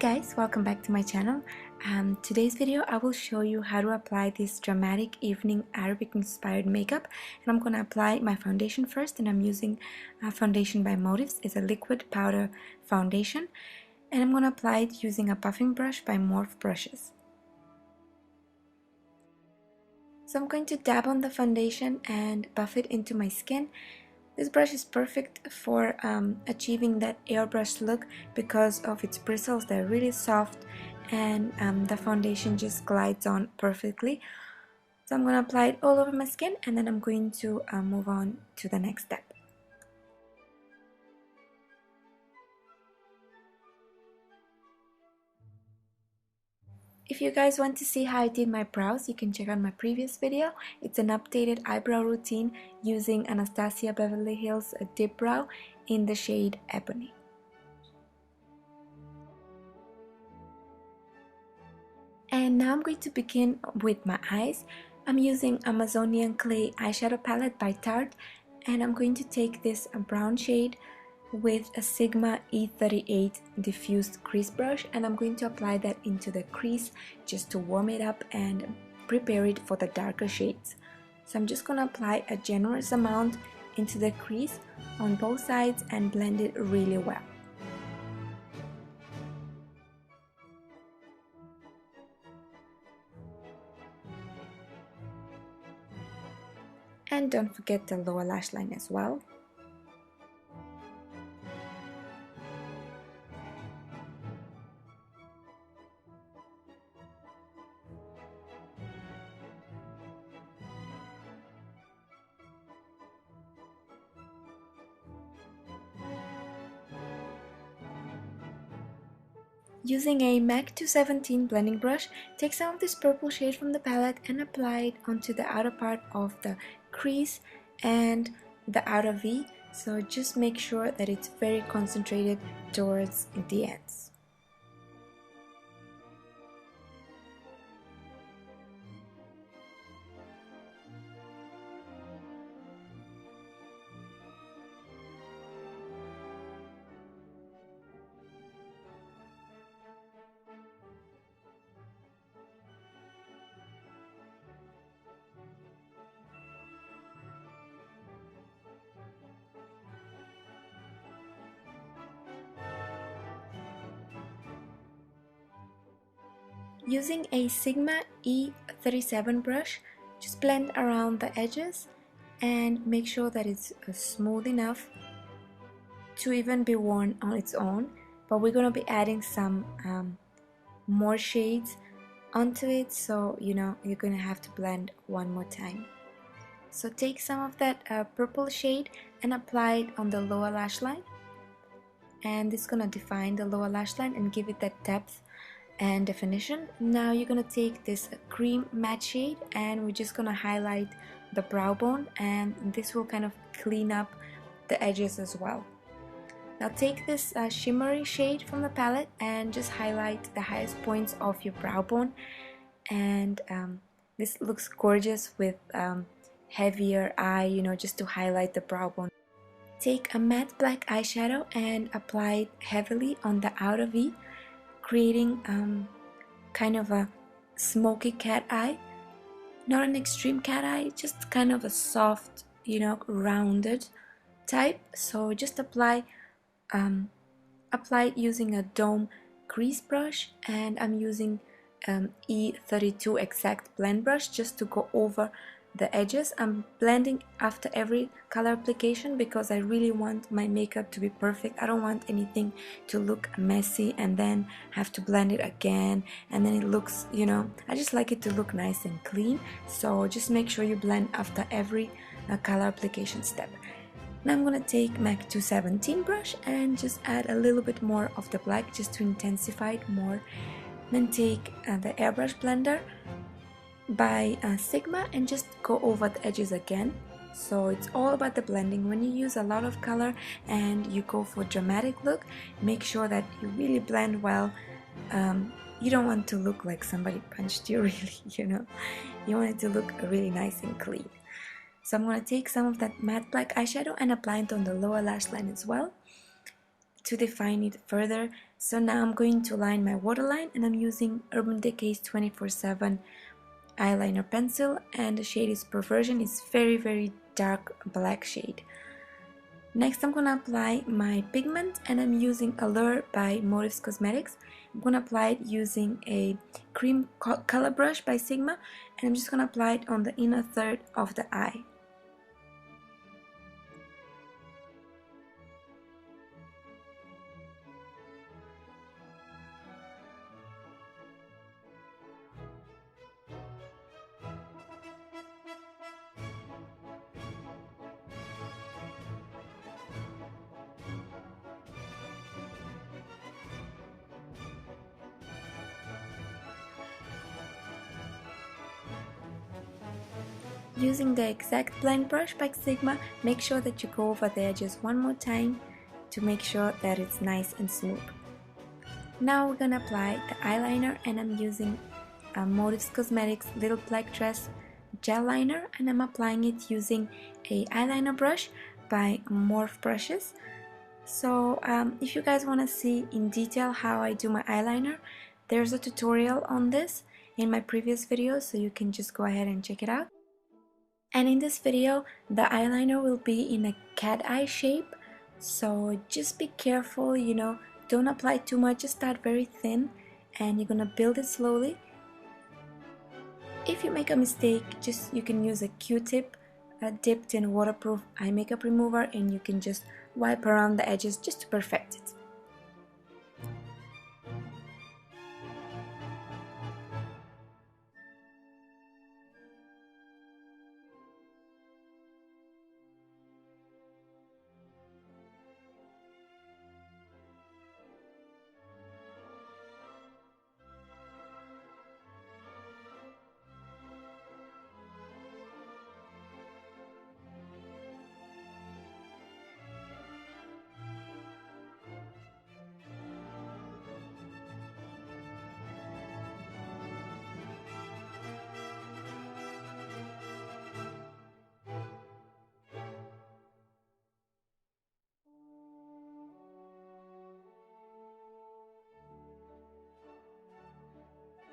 guys, welcome back to my channel. Today's video I will show you how to apply this dramatic evening Arabic inspired makeup, and I'm going to apply my foundation first, and I'm using foundation by Motives. It's a liquid powder foundation, and I'm going to apply it using a puffing brush by Morph Brushes. So I'm going to dab on the foundation and buff it into my skin. This brush is perfect for achieving that airbrush look because of its bristles. They're really soft, and the foundation just glides on perfectly. So I'm going to apply it all over my skin, and then I'm going to move on to the next step. If you guys want to see how I did my brows, you can check out my previous video. It's an updated eyebrow routine using Anastasia Beverly Hills Dip Brow in the shade Ebony. And now I'm going to begin with my eyes. I'm using Amazonian Clay eyeshadow palette by Tarte, and I'm going to take this brown shade with a Sigma E38 diffused crease brush, and I'm going to apply that into the crease just to warm it up and prepare it for the darker shades. So I'm just going to apply a generous amount into the crease on both sides and blend it really well. And don't forget the lower lash line as well. Using a MAC 217 blending brush, take some of this purple shade from the palette and apply it onto the outer part of the crease and the outer V. So just make sure that it's very concentrated towards the ends. Using a Sigma E37 brush, just blend around the edges and make sure that it's smooth enough to even be worn on its own, but we're going to be adding some more shades onto it, so you're going to have to blend one more time. So take some of that purple shade and apply it on the lower lash line, and it's going to define the lower lash line and give it that depth and definition. Now you're going to take this cream matte shade and we're just going to highlight the brow bone, and this will kind of clean up the edges as well. Now take this shimmery shade from the palette and just highlight the highest points of your brow bone, and this looks gorgeous with heavier eye, just to highlight the brow bone. Take a matte black eyeshadow and apply it heavily on the outer V, creating kind of a smoky cat eye. Not an extreme cat eye, just kind of a soft, rounded type. So just apply it using a dome crease brush, and I'm using E32 exact blend brush just to go over the edges. I'm blending after every color application because I really want my makeup to be perfect. I don't want anything to look messy and then have to blend it again, and then it looks, I just like it to look nice and clean. So just make sure you blend after every color application step. Now I'm going to take MAC 217 brush and just add a little bit more of the black just to intensify it more. Then take the airbrush blender by Sigma and just go over the edges again. So it's all about the blending. When you use a lot of color and you go for a dramatic look, make sure that you really blend well. You don't want to look like somebody punched you, really, you want it to look really nice and clean. So I'm going to take some of that matte black eyeshadow and apply it on the lower lash line as well to define it further. So now I'm going to line my waterline, and I'm using Urban Decay's 24/7 eyeliner pencil, and the shade is Perversion. It's very dark black shade. Next I'm gonna apply my pigment, and I'm using Allure by Motives Cosmetics. I'm gonna apply it using a cream color brush by Sigma, and I'm just gonna apply it on the inner third of the eye. Using the exact blend brush by Sigma, make sure that you go over the edges one more time to make sure that it's nice and smooth. Now we're gonna apply the eyeliner, and I'm using Motives Cosmetics Little Black Dress gel liner, and I'm applying it using a eyeliner brush by Morph Brushes. So if you guys want to see in detail how I do my eyeliner, there's a tutorial on this in my previous video, so you can just go ahead and check it out. And in this video, the eyeliner will be in a cat eye shape, so just be careful, you know, don't apply too much, just start very thin, and you're gonna build it slowly. If you make a mistake, you can use a Q-tip dipped in waterproof eye makeup remover, and you can just wipe around the edges just to perfect it.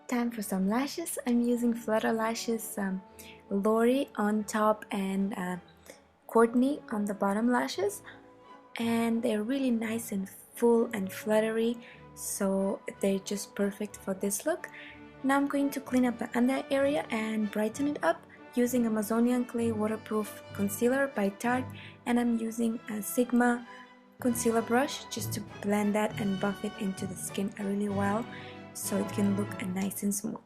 Time for some lashes. I'm using Flutter Lashes Lori on top and Courtney on the bottom lashes, and they're really nice and full and fluttery, so they're just perfect for this look. Now I'm going to clean up the under area and brighten it up using Amazonian Clay Waterproof Concealer by Tarte, and I'm using a Sigma concealer brush just to blend that and buff it into the skin really well, so it can look nice and smooth.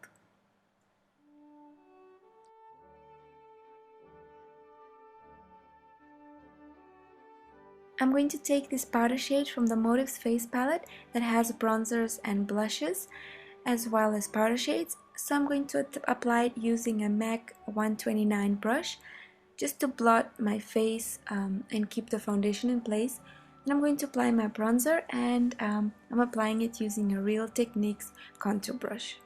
I'm going to take this powder shade from the Motives Face palette that has bronzers and blushes as well as powder shades. So I'm going to apply it using a MAC 129 brush just to blot my face and keep the foundation in place. And I'm going to apply my bronzer, and I'm applying it using a Real Techniques contour brush.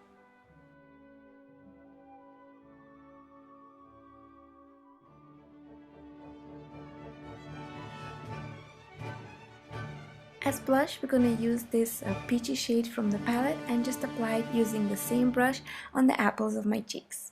As blush, we're going to use this peachy shade from the palette and just apply it using the same brush on the apples of my cheeks.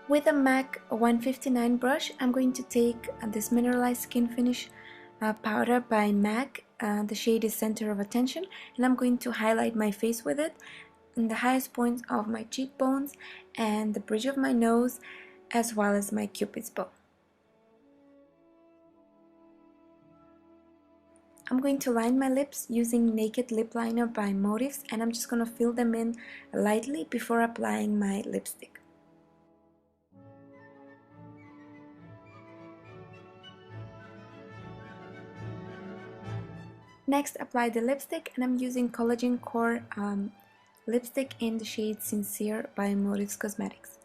With a MAC 159 brush, I'm going to take this Mineralized Skin Finish powder by MAC. The shade is Center of Attention, and I'm going to highlight my face with it in the highest points of my cheekbones and the bridge of my nose, as well as my cupid's bow. I'm going to line my lips using Naked Lip Liner by Motives, and I'm just going to fill them in lightly before applying my lipstick. Next, apply the lipstick, and I'm using Collagen Core lipstick in the shade Sincere by Motives Cosmetics.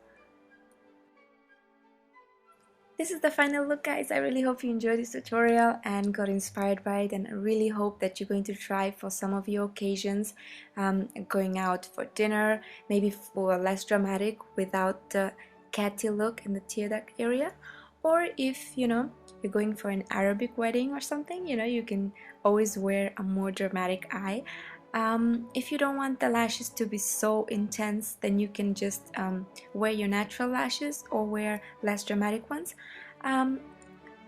This is the final look, guys. I really hope you enjoyed this tutorial and got inspired by it, and I really hope that you're going to try for some of your occasions, going out for dinner, maybe for less dramatic without the catty look in the tear duct area. Or if you're going for an Arabic wedding or something, you can always wear a more dramatic eye. If you don't want the lashes to be so intense, then you can just wear your natural lashes or wear less dramatic ones.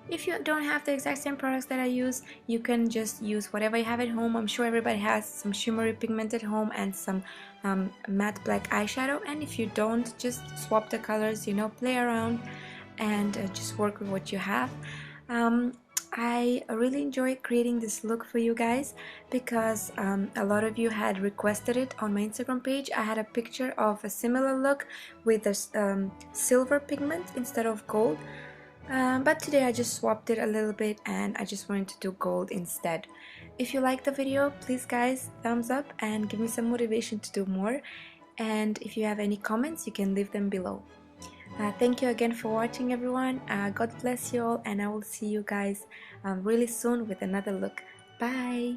If you don't have the exact same products that I use, you can just use whatever you have at home. I'm sure everybody has some shimmery pigment at home and some matte black eyeshadow, and if you don't, just swap the colors, play around and just work with what you have. I really enjoy creating this look for you guys because a lot of you had requested it on my Instagram page. I had a picture of a similar look with a silver pigment instead of gold. But today I just swapped it a little bit and I just wanted to do gold instead. If you like the video, please guys, thumbs up and give me some motivation to do more. And if you have any comments, you can leave them below. Thank you again for watching, everyone. God bless you all, and I will see you guys really soon with another look. Bye!